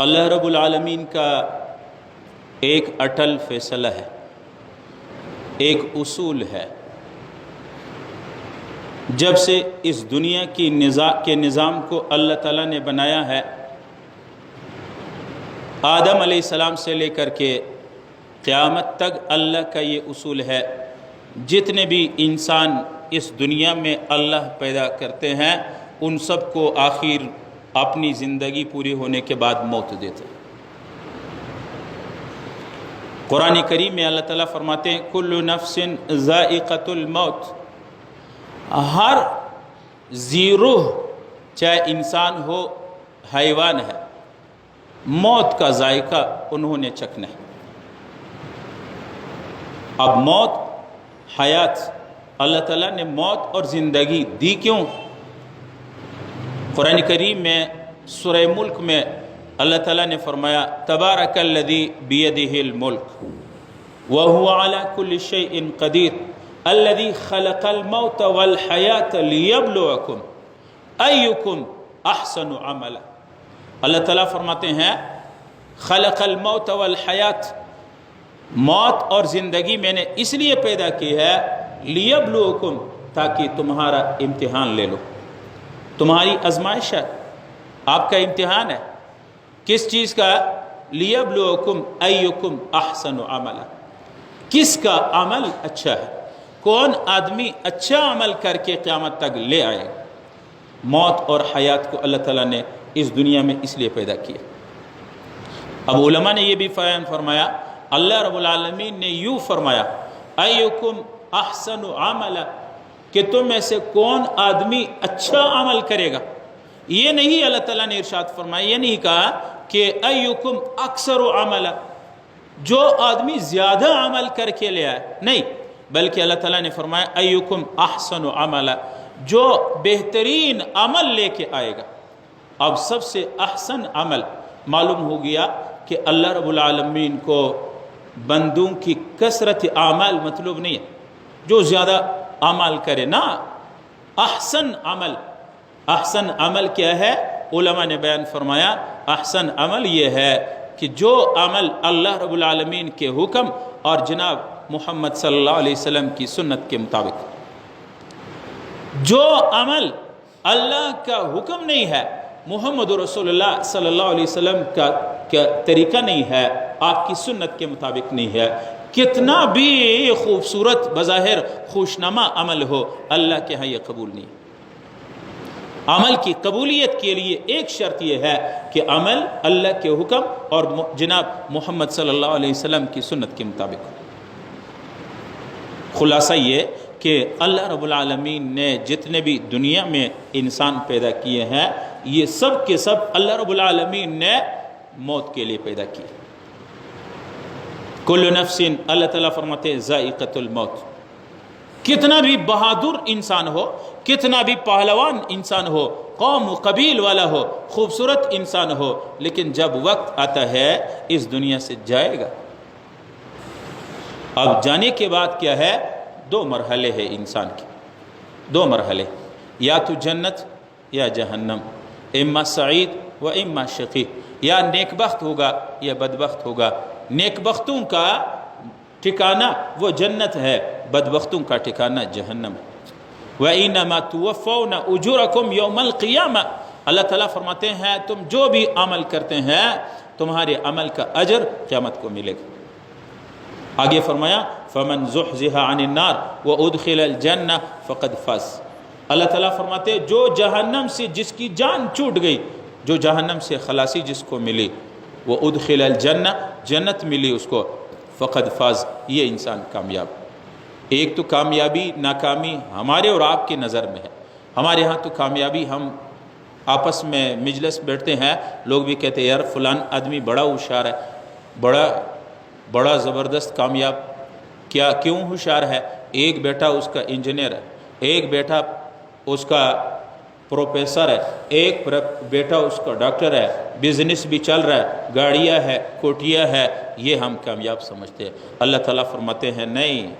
اللہ رب العالمین کا ایک اٹل فیصلہ ہے، ایک اصول ہے۔ جب سے اس دنیا کے نظام کو اللہ تعالیٰ نے بنایا ہے، آدم علیہ السلام سے لے کر کے قیامت تک اللہ کا یہ اصول ہے، جتنے بھی انسان اس دنیا میں اللہ پیدا کرتے ہیں ان سب کو آخر اپنی زندگی پوری ہونے کے بعد موت دیتے ہیں۔ قرآن کریم میں اللہ تعالیٰ فرماتے ہیں کل نفس ذائقۃ الموت، ہر ذی روح چاہے انسان ہو حیوان ہے، موت کا ذائقہ انہوں نے چکھنا ہے۔ اب موت حیات، اللہ تعالیٰ نے موت اور زندگی دی کیوں؟ قرآن کریم میں سورہ ملک میں اللہ تعالیٰ نے فرمایا تبارک الذی بیدہ الملک وہو علی کل شیء قدیر الذی خلق الموت والحیات لیبلوکم ایکم احسن عملا۔ اللہ تعالیٰ فرماتے ہیں خلق الموت والحیات، موت اور زندگی میں نے اس لیے پیدا کی ہے لیبلوکم، تاکہ تمہارا امتحان لے لو، تمہاری آزمائش ہے، آپ کا امتحان ہے۔ کس چیز کا؟ لیبلوکم ایکم احسن عملا، کس کا عمل اچھا ہے، کون آدمی اچھا عمل کر کے قیامت تک لے آئے۔ موت اور حیات کو اللہ تعالیٰ نے اس دنیا میں اس لیے پیدا کیا۔ اب علماء نے یہ بھی بیان فرمایا، اللہ رب العالمین نے یوں فرمایا ایکم احسن عملا، کہ تم میں سے کون آدمی اچھا عمل کرے گا۔ یہ نہیں اللہ تعالیٰ نے ارشاد فرمایا، یہ نہیں کہا کہ ایکم اکثر عملا، جو آدمی زیادہ عمل کر کے لے آئے، نہیں، بلکہ اللہ تعالیٰ نے فرمایا ایکم احسن عملا، جو بہترین عمل لے کے آئے گا۔ اب سب سے احسن عمل معلوم ہو گیا کہ اللہ رب العالمین کو بندوں کی کثرت اعمال مطلوب نہیں ہے، جو زیادہ عمل کرے نا، احسن عمل۔ احسن عمل کیا ہے؟ علماء نے بیان فرمایا احسن عمل یہ ہے کہ جو عمل اللہ رب العالمین کے حکم اور جناب محمد صلی اللہ علیہ وسلم کی سنت کے مطابق، جو عمل اللہ کا حکم نہیں ہے، محمد رسول اللہ صلی اللہ علیہ وسلم کا طریقہ نہیں ہے، آپ کی سنت کے مطابق نہیں ہے، کتنا بھی خوبصورت بظاہر خوشنما عمل ہو، اللہ کے ہاں یہ قبول نہیں۔ عمل کی قبولیت کے لیے ایک شرط یہ ہے کہ عمل اللہ کے حکم اور جناب محمد صلی اللہ علیہ وسلم کی سنت کے مطابق ہو۔ خلاصہ یہ کہ اللہ رب العالمین نے جتنے بھی دنیا میں انسان پیدا کیے ہیں، یہ سب کے سب اللہ رب العالمین نے موت کے لیے پیدا کیے۔ کل نفس، اللہ تعالیٰ فرماتے ہیں ذائقۃ الموت۔ کتنا بھی بہادر انسان ہو، کتنا بھی پہلوان انسان ہو، قوم و قبیل والا ہو، خوبصورت انسان ہو، لیکن جب وقت آتا ہے اس دنیا سے جائے گا۔ اب جانے کے بعد کیا ہے؟ دو مرحلے ہیں انسان کے، دو مرحلے، یا تو جنت یا جہنم، اما سعید و اما شقی، یا نیک بخت ہوگا یا بدبخت ہوگا۔ نیک بختوں کا ٹھکانہ وہ جنت ہے، بدبختوں کا ٹھکانہ جہنم ہے۔ وَإِنَّمَا تُوَفَّوْنَ أُجُورَكُمْ يَوْمَ الْقِيَامَةِ، اللہ تعالیٰ فرماتے ہیں تم جو بھی عمل کرتے ہیں تمہارے عمل کا اجر قیامت کو ملے گا۔ آگے فرمایا فَمَنْ زُحْزِحَ عَنِ النَّارِ وَأُدْخِلَ الْجَنَّةَ فَقَدْ فَازَ، اللہ تعالیٰ فرماتے ہیں جو جہنم سے جس کی جان چھوٹ گئی، جو جہنم سے خلاصی جس کو ملی، وَأُدْخِلَ الْجَنَّةَ، جنت ملی اس کو، فقد فاز، یہ انسان کامیاب۔ ایک تو کامیابی ناکامی ہمارے اور آپ کی نظر میں ہے۔ ہمارے ہاں تو کامیابی، ہم آپس میں مجلس بیٹھتے ہیں، لوگ بھی کہتے ہیں یار فلان آدمی بڑا ہوشیار ہے، بڑا زبردست کامیاب۔ کیوں ہوشیار ہے؟ ایک بیٹا اس کا انجینئر ہے، ایک بیٹا اس کا پروفیسر ہے، ایک بیٹا اس کا ڈاکٹر ہے، بزنس بھی چل رہا ہے، گاڑیاں ہے، کوٹیاں ہے، یہ ہم کامیاب سمجھتے ہیں۔ اللہ تعالیٰ فرماتے ہیں نہیں،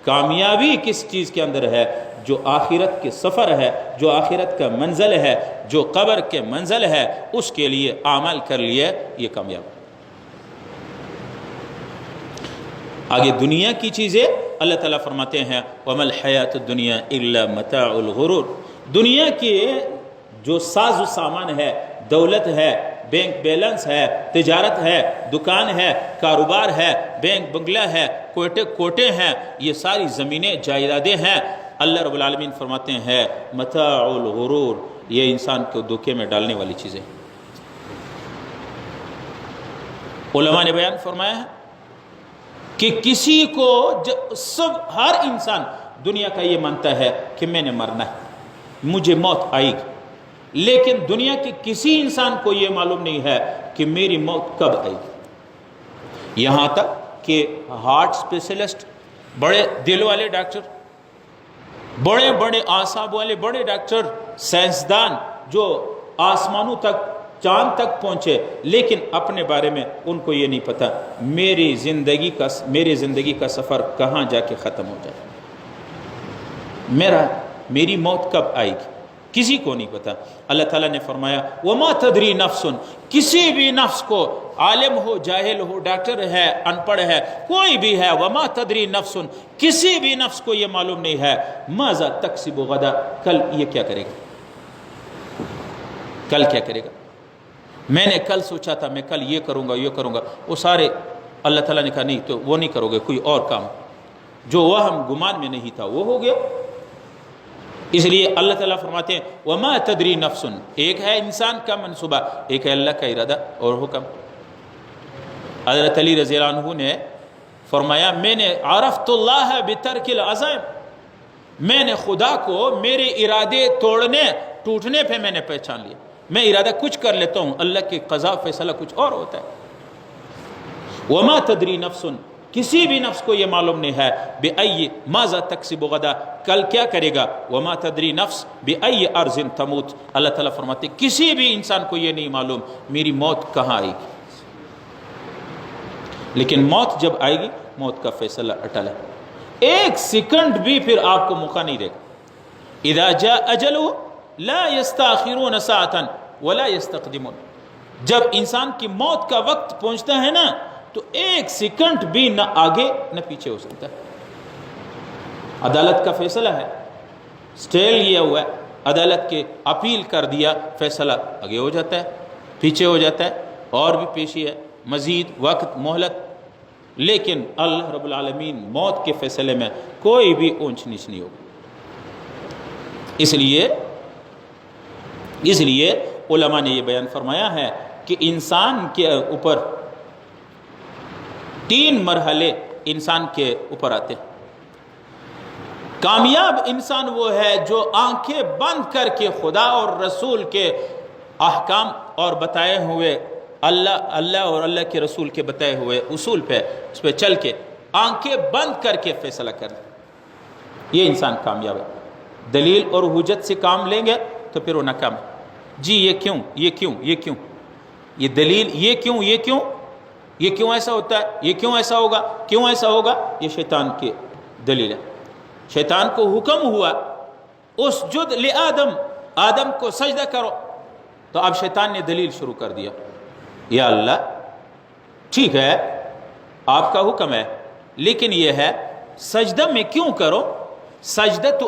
کامیابی کس چیز کے اندر ہے؟ جو آخرت کے سفر ہے، جو آخرت کا منزل ہے، جو قبر کے منزل ہے، اس کے لیے اعمال کر لیے، یہ کامیاب۔ آگے دنیا کی چیزیں اللہ تعالیٰ فرماتے ہیں وَمَا الْحَيَاةُ الدُّنْيَا إِلَّا مَتَاعُ الْغُرُورِ، دنیا کے جو ساز و سامان ہے، دولت ہے، بینک بیلنس ہے، تجارت ہے، دکان ہے، کاروبار ہے، بینک بنگلہ ہے، کوٹے ہیں، یہ ساری زمینیں جائیدادیں ہیں، اللہ رب العالمین فرماتے ہیں متاع الغرور، یہ انسان کو دھوکے میں ڈالنے والی چیزیں۔ علماء نے بیان فرمایا ہے کہ کسی کو ہر انسان دنیا کا یہ مانتا ہے کہ میں نے مرنا ہے، مجھے موت آئے گی، لیکن دنیا کے کسی انسان کو یہ معلوم نہیں ہے کہ میری موت کب آئے گی۔ یہاں تک کہ ہارٹ اسپیشلسٹ، بڑے دل والے ڈاکٹر، بڑے بڑے اعصاب والے بڑے ڈاکٹر، سائنسدان جو آسمانوں تک، چاند تک پہنچے، لیکن اپنے بارے میں ان کو یہ نہیں پتا میری زندگی کا سفر کہاں جا کے ختم ہو جائے، میری موت کب آئے گی، کسی کو نہیں پتا۔ اللہ تعالیٰ نے فرمایا وَمَا تَدْرِي نَفْسٌ، کسی بھی نفس کو، عالم ہو، جاہل ہو، ڈاکٹر ہے، ان پڑھ ہے، کوئی بھی ہے، وَمَا تَدْرِي نَفْسٌ، کسی بھی نفس کو یہ معلوم نہیں ہے ماذا تکسب غدا، کل یہ کیا کرے گا، کل کیا کرے گا۔ میں نے کل سوچا تھا میں کل یہ کروں گا، وہ سارے اللہ تعالیٰ نے کہا نہیں، تو وہ نہیں کرو گے، کوئی اور کام جو وہم گمان میں نہیں تھا وہ ہو گیا۔ اس لیے اللہ تعالیٰ فرماتے ہیں وَمَا تَدْرِي نَفْسٌ، ایک ہے انسان کا منصوبہ، ایک ہے اللہ کا ارادہ اور حکم۔ حضرت علی رضی اللہ عنہ نے فرمایا میں نے عرفت اللہ بترک العزائم، میں نے خدا کو میرے ارادے ٹوٹنے پہ میں نے پہچان لیا، میں ارادہ کچھ کر لیتا ہوں، اللہ کی قضا فیصلہ کچھ اور ہوتا ہے۔ وَمَا تَدْرِي نَفْسٌ، کسی بھی نفس کو یہ معلوم نہیں ہے بِأَيِّ مَاذَا تَكْسِبُ غَدًا، کل کیا کرے گا، وَمَا تَدْرِي نَفْسٌ بِأَيِّ أَرْضٍ تَمُوتُ، اللہ تعالیٰ فرماتے کسی بھی انسان کو یہ نہیں معلوم میری موت کہاں آئے گی، لیکن موت جب آئے گی موت کا فیصلہ اٹل ہے، ایک سیکنڈ بھی پھر آپ کو موقع نہیں دے گا۔ اذا جاء اجلہ لا يستاخرون ساعة ولا يستقدمون، جب انسان کی موت کا وقت پہنچتا ہے نا تو ایک سیکنڈ بھی نہ آگے نہ پیچھے ہو سکتا ہے۔ عدالت کا فیصلہ ہے، سٹے لیا ہوا ہے، عدالت کے اپیل کر دیا، فیصلہ آگے ہو جاتا ہے، پیچھے ہو جاتا ہے، اور بھی پیشی ہے، مزید وقت، مہلت، لیکن اللہ رب العالمین موت کے فیصلے میں کوئی بھی اونچ نیچ نہیں ہوگی۔ اس لیے علماء نے یہ بیان فرمایا ہے کہ انسان کے اوپر 3 مرحلے انسان کے اوپر آتے ہیں۔ کامیاب انسان وہ ہے جو آنکھیں بند کر کے خدا اور رسول کے احکام اور بتائے ہوئے اللہ اور اللہ کے رسول کے بتائے ہوئے اصول پہ اس پہ چل کے آنکھیں بند کر کے فیصلہ کر لے، یہ انسان کامیاب ہے۔ دلیل اور حجت سے کام لیں گے تو پھر وہ ناکام ہے۔ جی یہ دلیل، یہ کیوں ایسا ہوتا ہے، یہ کیوں ایسا ہوگا، یہ شیطان کی دلیل ہے۔ شیطان کو حکم ہوا اسجد لآدم، آدم کو سجدہ کرو، تو اب شیطان نے دلیل شروع کر دیا، یا اللہ ٹھیک ہے آپ کا حکم ہے، لیکن یہ ہے سجدہ میں کیوں کرو، سجدہ تو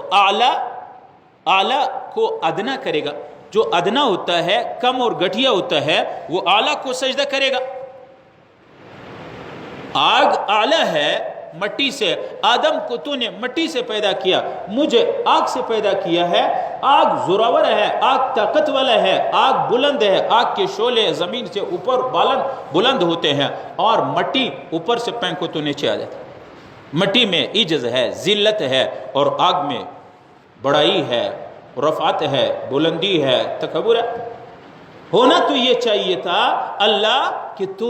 اعلیٰ کو ادنا کرے گا، جو ادنا ہوتا ہے کم اور گٹھیا ہوتا ہے وہ اعلیٰ کو سجدہ کرے گا۔ آگ اعلیٰ ہے مٹی سے، آدم کو تو نے مٹی سے پیدا کیا، مجھے آگ سے پیدا کیا ہے، آگ زوراور ہے، آگ طاقت والا ہے، آگ بلند ہے، آگ کے شعلے زمین سے اوپر بلند ہوتے ہیں، اور مٹی اوپر سے پینکو تو نیچے آ جاتا ہے۔ مٹی میں عجز ہے، ذلت ہے، اور آگ میں بڑائی ہے، رفعت ہے، بلندی ہے، تکبر ہے۔ ہونا تو یہ چاہیے تھا اللہ کہ تو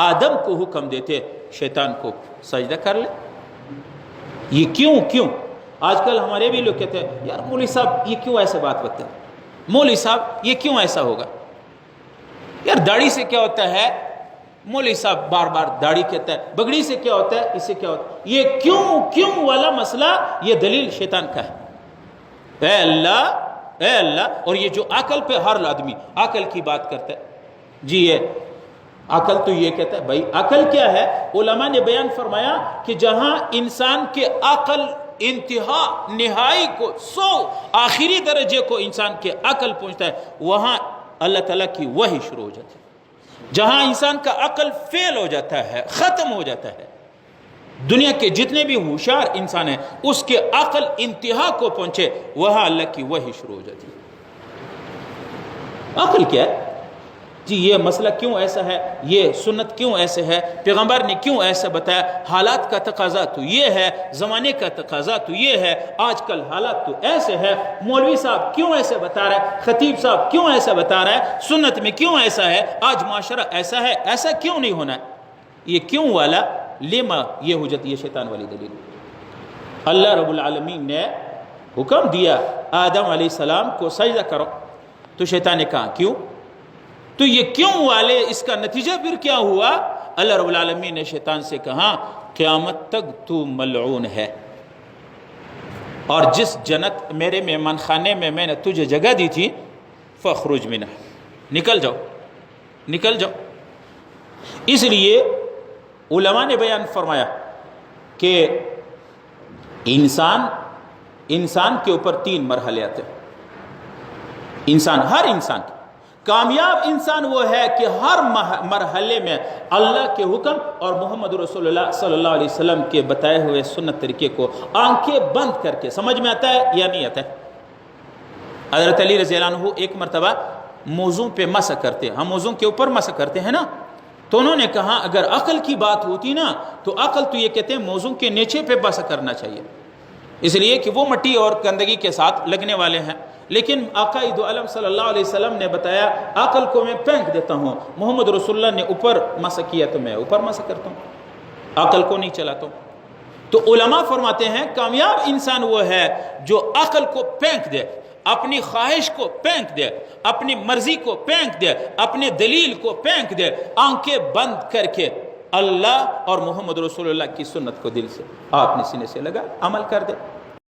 آدم کو حکم دیتے شیطان کو سجدہ کر لے۔ یہ کیوں آج کل ہمارے بھی لوگ کہتے ہیں یار مولوی صاحب یہ کیوں ایسے بات بتاتے ہیں، مولوی صاحب یہ کیوں ایسا ہوگا۔ یار داڑھی سے کیا ہوتا ہے، مولوی صاحب بار بار داڑھی کہتا ہے، بگڑی سے کیا ہوتا ہے، اس سے کیا ہوتا ہے، یہ کیوں والا مسئلہ یہ دلیل شیطان کا ہے۔ اے اللہ، اور یہ جو عقل پہ ہر آدمی عقل کی بات کرتا ہے، جی یہ عقل تو یہ کہتا ہے، بھائی عقل کیا ہے؟ علماء نے بیان فرمایا کہ جہاں انسان کے عقل انتہا نہائی کو آخری درجے کو انسان کے عقل پہنچتا ہے، وہاں اللہ تعالیٰ کی وحی شروع ہو جاتی ہے۔ جہاں انسان کا عقل فیل ہو جاتا ہے، ختم ہو جاتا ہے، دنیا کے جتنے بھی ہوشیار انسان ہیں اس کے عقل انتہا کو پہنچے، وہاں اللہ کی وحی شروع ہو جاتی ہے۔ عقل کیا ہے؟ جی یہ مسئلہ کیوں ایسا ہے، یہ سنت کیوں ایسے ہے، پیغمبر نے کیوں ایسا بتایا، حالات کا تقاضا تو یہ ہے، زمانے کا تقاضا تو یہ ہے، آج کل حالات تو ایسے ہے، مولوی صاحب کیوں ایسے بتا رہا ہے، خطیب صاحب کیوں ایسا بتا رہا ہے، سنت میں کیوں ایسا ہے، آج معاشرہ ایسا ہے، ایسا کیوں نہیں ہونا ہے۔ یہ کیوں والا لما یہ ہو جاتی ہے شیطان والی دلیل۔ اللہ رب العالمین نے حکم دیا آدم علیہ السلام کو سجدہ کرو، تو شیطان نے کہا کیوں؟ تو یہ کیوں والے اس کا نتیجہ پھر کیا ہوا؟ اللہ رب العالمین نے شیطان سے کہا قیامت تک تو ملعون ہے، اور جس جنت میرے مہمان خانے میں میں نے تجھے جگہ دی تھی فاخرج منہ، نکل جاؤ۔ اس لیے علماء نے بیان فرمایا کہ انسان کے اوپر 3 مرحلے آتے ہیں۔ ہر انسان کامیاب انسان وہ ہے کہ ہر مرحلے میں اللہ کے حکم اور محمد رسول اللہ صلی اللہ علیہ وسلم کے بتائے ہوئے سنت طریقے کو آنکھیں بند کر کے سمجھ میں آتا ہے یا نہیں آتا ہے۔ حضرت علی رضی اللہ عنہ ایک مرتبہ موضوع پہ مسح کرتے، ہم موضوع کے اوپر مسح کرتے ہیں نا، تو انہوں نے کہا اگر عقل کی بات ہوتی نا تو عقل تو یہ کہتے ہیں موضوع کے نیچے پہ مسح کرنا چاہیے، اس لیے کہ وہ مٹی اور گندگی کے ساتھ لگنے والے ہیں، لیکن آقا دو عالم صلی اللہ علیہ وسلم نے بتایا عقل کو میں پھینک دیتا ہوں، محمد رسول اللہ نے اوپر مسح کیا تو میں اوپر مسح کرتا ہوں، عقل کو نہیں چلاتا ہوں۔ تو علماء فرماتے ہیں کامیاب انسان وہ ہے جو عقل کو پھینک دے، اپنی خواہش کو پھینک دے، اپنی مرضی کو پھینک دے، اپنے دلیل کو پھینک دے، آنکھیں بند کر کے اللہ اور محمد رسول اللہ کی سنت کو دل سے اپنے سینے سے لگا عمل کر دے۔